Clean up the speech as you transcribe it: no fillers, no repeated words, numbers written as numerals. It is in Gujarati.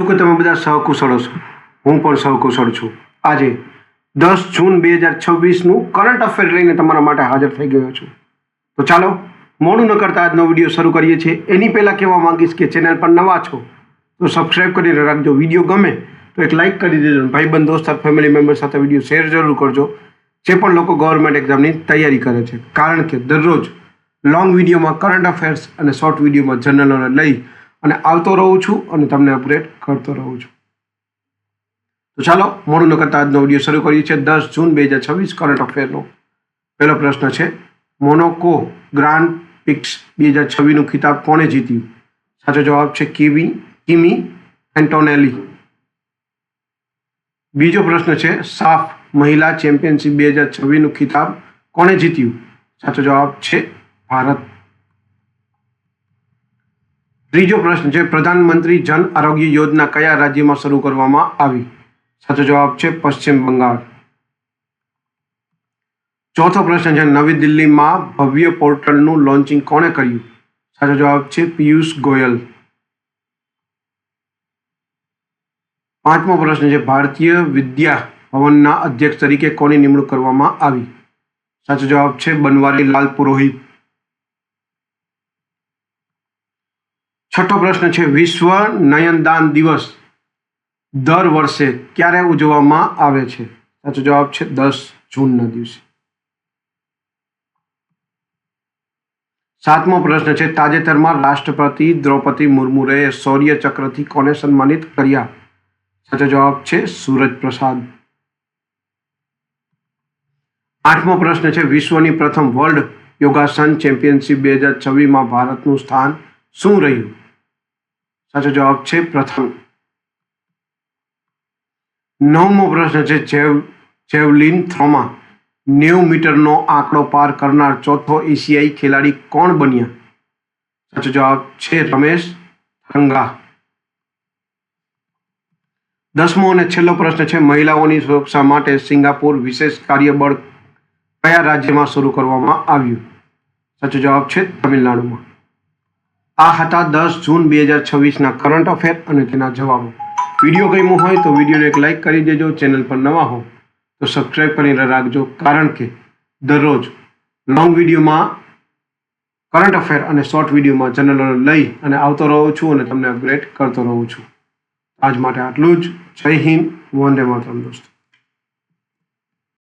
જો કે તમે બધા સહકુશળો છો, હું પણ સહકુશળ છું. આજે 10 જૂન 2026નું કરંટ અફેર લઈને તમારા માટે હાજર થઈ ગયો છું. તો ચાલો મોડું ન કરતા આજનો વિડીયો શરૂ કરીએ છીએ. એની પહેલાં કહેવા માંગીશ કે ચેનલ પર નવા છો તો સબસ્ક્રાઈબ કરીને રાખજો. વિડીયો ગમે તો એક લાઇક કરી દેજો. ભાઈબંધ દોસ્ત ફેમિલી મેમ્બર સાથે વિડીયો શેર જરૂર કરજો, જે પણ લોકો ગવર્મેન્ટ એક્ઝામની તૈયારી કરે છે. કારણ કે દરરોજ લોંગ વિડીયોમાં કરંટ અફેર્સ અને શોર્ટ વિડીયોમાં જનરલોને લઈ અને આવતો રહું છું અને તમને અપડેટ કરતો રહું છું. તો ચાલો મોડું ન કરતા આજનો વિડીયો શરૂ કરીએ છીએ. 10 જૂન 2026 કરંટ અફેરનો પહેલો પ્રશ્ન છે, મોનાકો ગ્રાન્ડ પ્રિક્સ 2026નું ખિતાબ કોણે જીત્યું? સાચો જવાબ છે કિમી એન્ટોનેલી. બીજો પ્રશ્ન છે, સાફ મહિલા ચેમ્પિયનશિપ 2026નું ખિતાબ કોણે જીત્યું? સાચો જવાબ છે ભારત. ત્રીજો પ્રશ્ન છે, પ્રધાનમંત્રી જન આરોગ્ય યોજના કયા રાજ્યમાં શરૂ કરવામાં આવી? સાચો જવાબ છે પશ્ચિમ બંગાળ. ચોથો પ્રશ્ન છે, નવી દિલ્હીમાં ભવ્ય પોર્ટલનું લોન્ચિંગ કોણે કર્યું? સાચો જવાબ છે પિયુષ ગોયલ. પાંચમો પ્રશ્ન છે, ભારતીય વિદ્યા ભવનના અધ્યક્ષ તરીકે કોની નિમણૂક કરવામાં આવી? સાચો જવાબ છે બનવારીલાલ પુરોહિત. છઠ્ઠો પ્રશ્ન છે, વિશ્વ નયનદાન દિવસ દર વર્ષે ક્યારે ઉજવવામાં આવે છે? સાચો જવાબ છે 10 જૂનના દિવસે. સાતમો પ્રશ્ન છે, તાજેતરમાં રાષ્ટ્રપતિ દ્રૌપદી મુર્મુએ શૌર્ય ચક્રથી કોને સન્માનિત કર્યા? સાચો જવાબ છે સૂરજ પ્રસાદ. આઠમો પ્રશ્ન છે, વિશ્વની પ્રથમ વર્લ્ડ યોગાસન ચેમ્પિયનશિપ 2026માં ભારતનું સ્થાન શું રહ્યું? સાચો જવાબ છે પ્રથમ. નવમો પ્રશ્ન છે, જેવલિન થ્રોમાં 90 મીટરનો આંકડો પાર કરનાર ચોથો એશિયાઈ ખેલાડી કોણ બન્યા? સાચો જવાબ છે રમેશ થરંગા. 10મો અને છેલ્લો પ્રશ્ન છે, મહિલાઓની સુરક્ષા માટે સિંગાપુર વિશેષ કાર્યબળ કયા રાજ્યમાં શરૂ કરવામાં આવ્યું? સાચો જવાબ છે તમિલનાડુમાં. આ હતા 10 જૂન 2026ના કરંટ અફેર અને તેના જવાબો. વિડીયો ગમ્યો હોય તો વિડીયોને એક લાઇક કરી દેજો. ચેનલ પર નવા હો તો સબસ્ક્રાઈબ કરીને રાખજો, કારણ કે દરરોજ લોંગ વિડીયોમાં કરંટ અફેર અને શોર્ટ વિડીયોમાં ચેનલોને લઈ અને આવતો રહું છું અને તમને અપડેટ કરતો રહું છું. આજ માટે આટલું જ. જય હિન્દ, વંદે માતરમ દોસ્તો.